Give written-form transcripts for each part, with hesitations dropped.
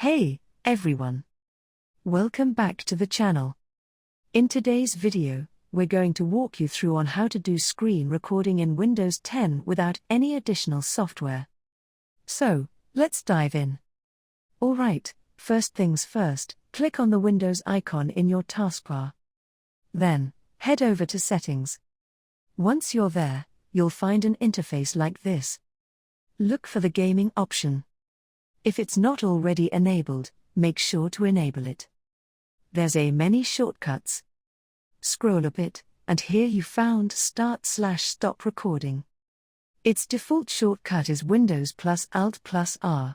Hey, everyone! Welcome back to the channel. In today's video, we're going to walk you through on how to do screen recording in Windows 10 without any additional software. So, let's dive in. Alright, first things first, click on the Windows icon in your taskbar. Then, head over to Settings. Once you're there, you'll find an interface like this. Look for the gaming option. If it's not already enabled, make sure to enable it. There's many shortcuts. Scroll a bit, and here you found Start/Stop Recording. Its default shortcut is Windows plus Alt plus R.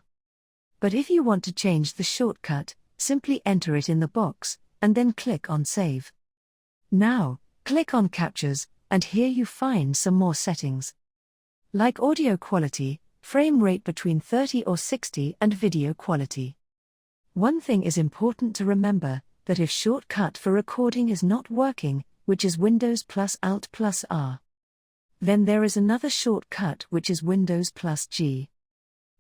But if you want to change the shortcut, simply enter it in the box, and then click on Save. Now, click on Captures, and here you find some more settings. Like audio quality, frame rate between 30 or 60 and video quality. One thing is important to remember, that if shortcut for recording is not working, which is Windows plus Alt plus R, then there is another shortcut which is Windows plus G.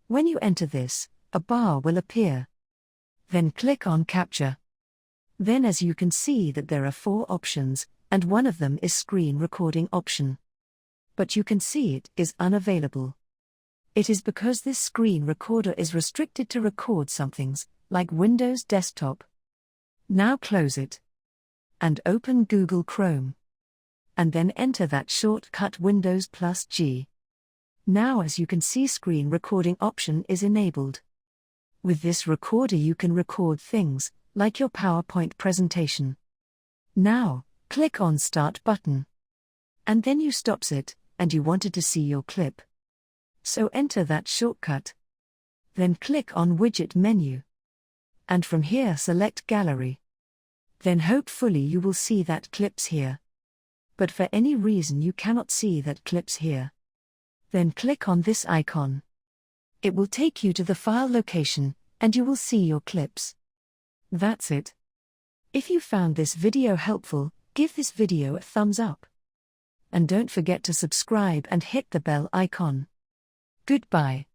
When you enter this, a bar will appear. Then click on Capture. Then as you can see that there are 4 options, and one of them is screen recording option. But you can see it is unavailable. It is because this screen recorder is restricted to record somethings, like Windows Desktop. Now close it. And open Google Chrome. And then enter that shortcut Windows plus G. Now as you can see, screen recording option is enabled. With this recorder you can record things, like your PowerPoint presentation. Now, click on Start button. And then you stops it, and you wanted to see your clip. So enter that shortcut. Then click on Widget menu. And from here select Gallery. Then hopefully you will see that clips here. But for any reason you cannot see that clips here. Then click on this icon. It will take you to the file location, and you will see your clips. That's it. If you found this video helpful, give this video a thumbs up. And don't forget to subscribe and hit the bell icon. Goodbye.